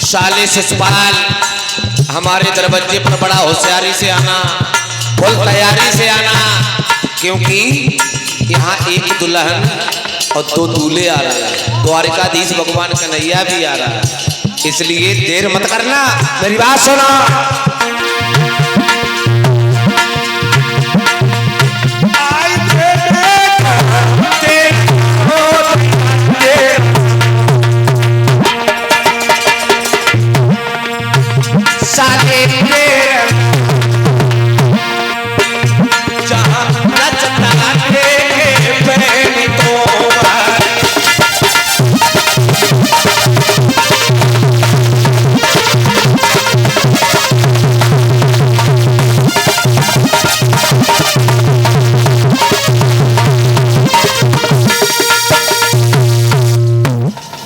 साले शिषपाल हमारे दरवाजे पर बड़ा होशियारी से आना, फुल तैयारी से आना, क्योंकि यहाँ एक दुल्हन और दो दूल्हे आ रहे हैं। द्वारिकाधीश भगवान कन्हैया भी आ रहा है, इसलिए देर मत करना। मेरी बात सुनो।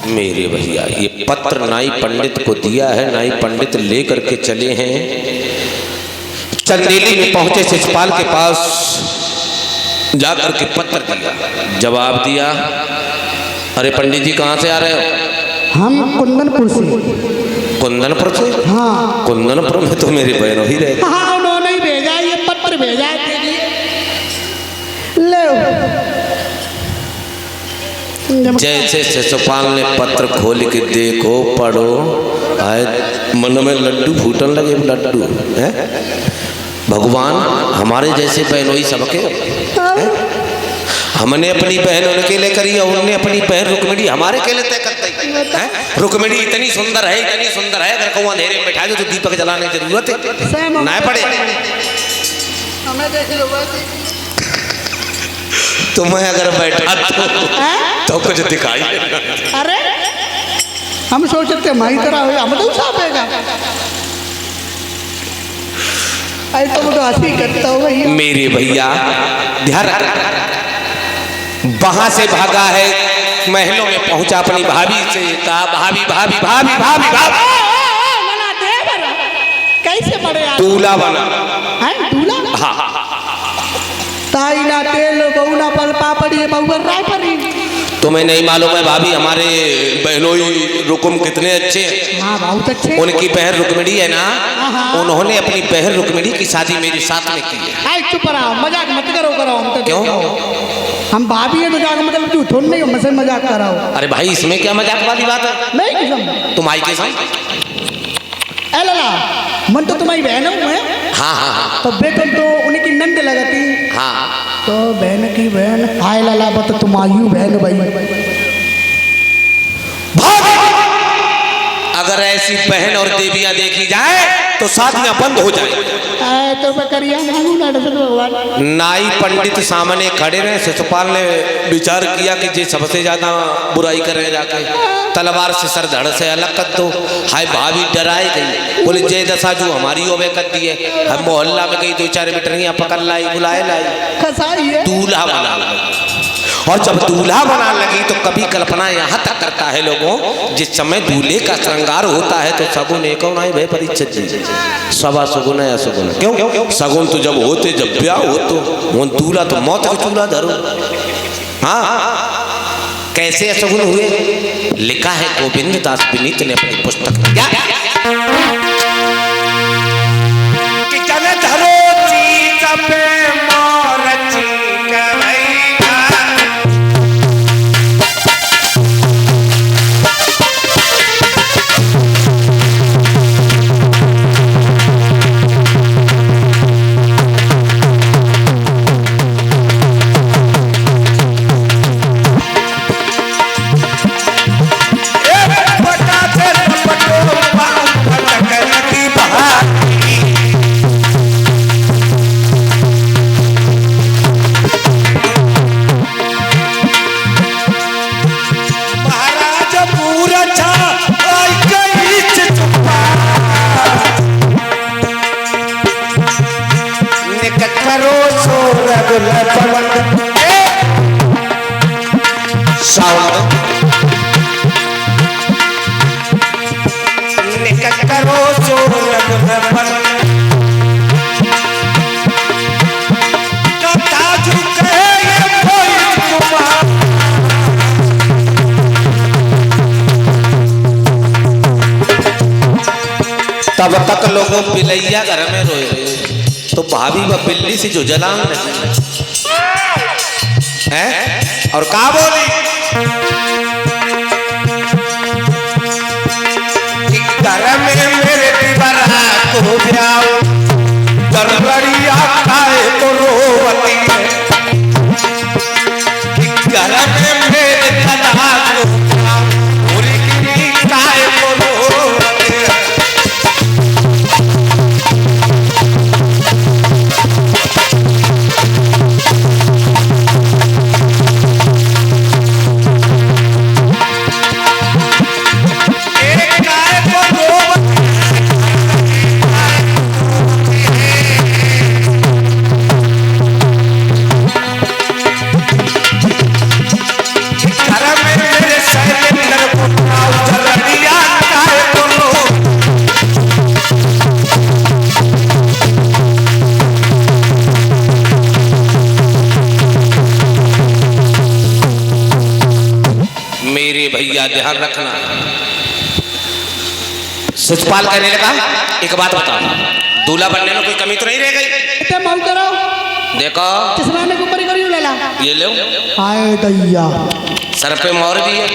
मेरे भैया ये पत्र नाई पंडित को दिया है, नाई पंडित लेकर के चले हैं। चंदेली में पहुंचे शिषपाल के पास, जाकर के पत्र दिया, जवाब दिया। अरे पंडित जी कहाँ से आ रहे हो? हम कुंदनपुर से। कुंदनपुर से? हाँ। कुंदनपुर में तो मेरे बहनों ही रहते। हाँ, उन्होंने ही भेजा, ये पत्र भेजा है तेरी। ले जैसे शिषपाल ने पत्र खोल के देखो, पढ़ो, आए मन में लड्डू फूटन लगे। लड्डू है भगवान हमारे जैसे बहनोई सबके। हमने अपनी बहन उनके लिए करी और उन्होंने अपनी बहन रुक्मिणी हमारे के लिए तय करते हैं। रुक्मिणी इतनी सुंदर है, इतनी सुंदर है, अगर कहूँ अंधेरे में बैठा दो तो दीपक जलाने की जरूरत है ना पड़े। तुम्हें अगर बैठा तो कुछ दिखाई। अरे हम सोचते माई तरह हो, हम तो सापेगा ऐसा तो हंसी करता होगा। मेरे भैया ध्यान, वहां से भागा है, महलों में पहुंचा, अपनी भाभी से कहा भाभी भाभी भाभी भाभी भाभी कैसे पड़े दूल्हा बना है? दूल्हा? हाँ। ताई ना तेल बहु ना पल पापड़ी बहु राय परी तुम्हें नहीं मालूम है भाभी, हमारे बहनोई रुकुम कितने अच्छे हैं। हाँ बहुत अच्छे। उनकी बहन रुक्मिणी है ना, उन्होंने अपनी बहन रुक्मिणी की शादी मेरे साथ में की है। आई चुप रहो, मजाक मत करो हम तो क्यों? हम भाभी है तो जाकर मतलब तू थोड़ी नहीं हमसे मजाक कराओ। अरे भाई इसमें क्या मजाक वाली बात है? नहीं कसम तुम आई के साथ? ए लला मन तो तुम्हारी बहन हूँ मैं। हाँ हाँ हाँ तो बेटन तो उनकी नंद लगती। हाँ। तो बहन की बहन आए लला बत तुम आयु बहन भाई। अगर ऐसी बहन और देवियां देखी जाए तो शादियां बंद हो जाए। तो मैं करिया मांगू ना भगवान। नाई पंडित सामने खड़े रहे, शिशुपाल ने विचार किया कि जे सबसे ज्यादा बुराई करे जाके तलवार से सर धड़ से अलग कर दो। हाय भाभी डराई गई, बोले जय दशा जो हमारी ओबे कर दी है। हम मोहल्ला में गई, दो चार बिटरियां पकड़ लाई, बुलाए लाई, खसाई है दूल्हा बना लगी। और जब दूल्हा बना लगी तो कभी कल्पना यहाँ तक करता है लोगों, जिस समय दूल्हे का श्रृंगार होता है तो सगुन एक भाई परीक्षित जी सवा सगुन है सगुन। क्यों? सगुन तो जब होते, जब ब्याह हो तो वो दूल्हा तो मौत का चूल्हा धरो। हाँ, कैसे सगुन हुए लिखा है गोविंद दास विनीत ने अपनी पुस्तक में। क्या कि जन धरो चीज पे मोरची तब तक लोगों बिलैया घर में रोए तो भाभी व बिल्ली से जो जलान लगी है। और कहा बोली कि घर में मेरे दीवारा को ब्याओ गड़बड़िया खाए तो रोवती है। कि घर में मेरे दीवारा को पूरी की खाए तो रोवती है। भैया ध्यान रखना। शिशुपाल कहने लगा एक बात बताओ, दूल्हा बनने में कोई कमी तो नहीं रह गई? माल करो देखो किसने को ऊपर करियो लेला ये लो। हाय दैया सर पे मोर भी है,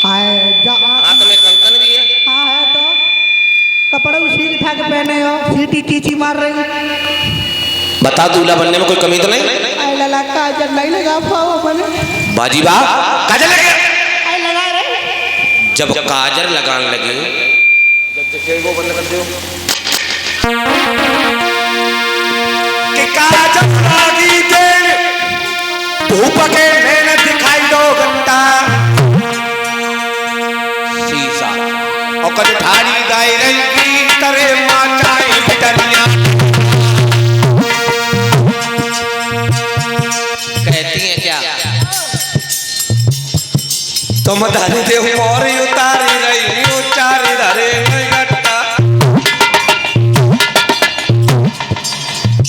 हाय हाथ में कंकन भी है। हाँ है तो कपड़ा ठीक ठाक पहने हो, सीटी चीची मार रही। बता दूल्हा बनने में कोई कमी तो नहीं? आई लला काजल नहीं लगा पाओ बने बाजी बा काजल लगे। आई लगा रे जब काजल लगाने लगे जब वो बंद कर दो कि काजल लागी देर धूप के मैंने दिखाई दो घंटा शीशा और कद ठाड़ी गाय रही तरे माचाई बिटनिया। कहती हैं क्या तुम धरे देव मोर उतारी रही उचारी धरे गट्टा,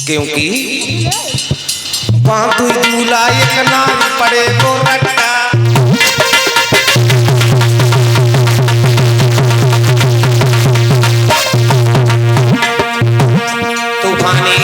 क्योंकि बांधु दूल्हा एक नाम पड़े वो रट्टा। तूफानी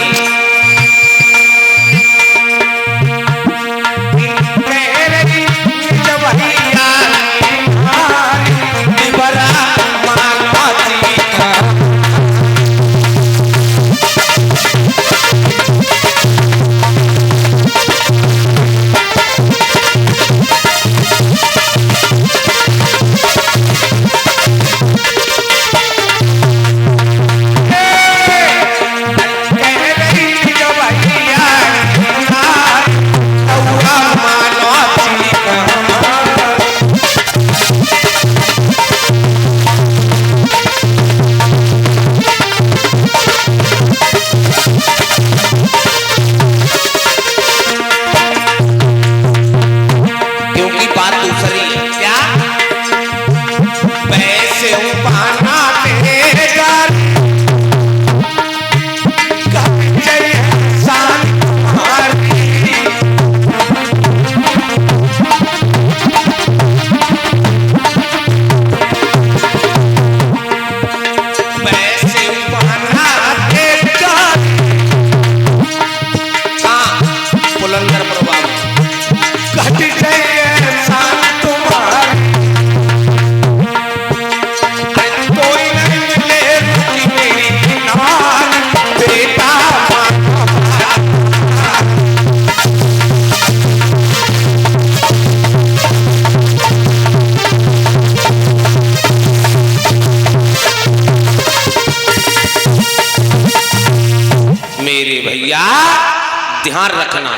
ध्यान रखना,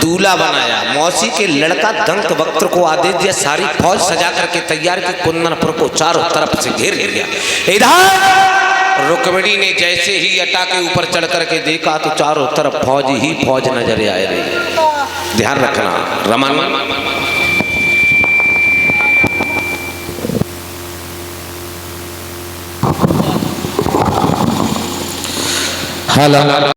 दूल्हा बनाया, मौसी के लड़का दंत वक्त्र को आदेश दिया, सारी फौज सजा करके तैयार की, कुंदनपुर को चारों तरफ से घेर लिया। इधर रुक्मिणी ने जैसे ही अटा के ऊपर चढ़ करके देखा तो चारों तरफ फौज ही फौज नजर आ रही। ध्यान रखना रमन। हेलो।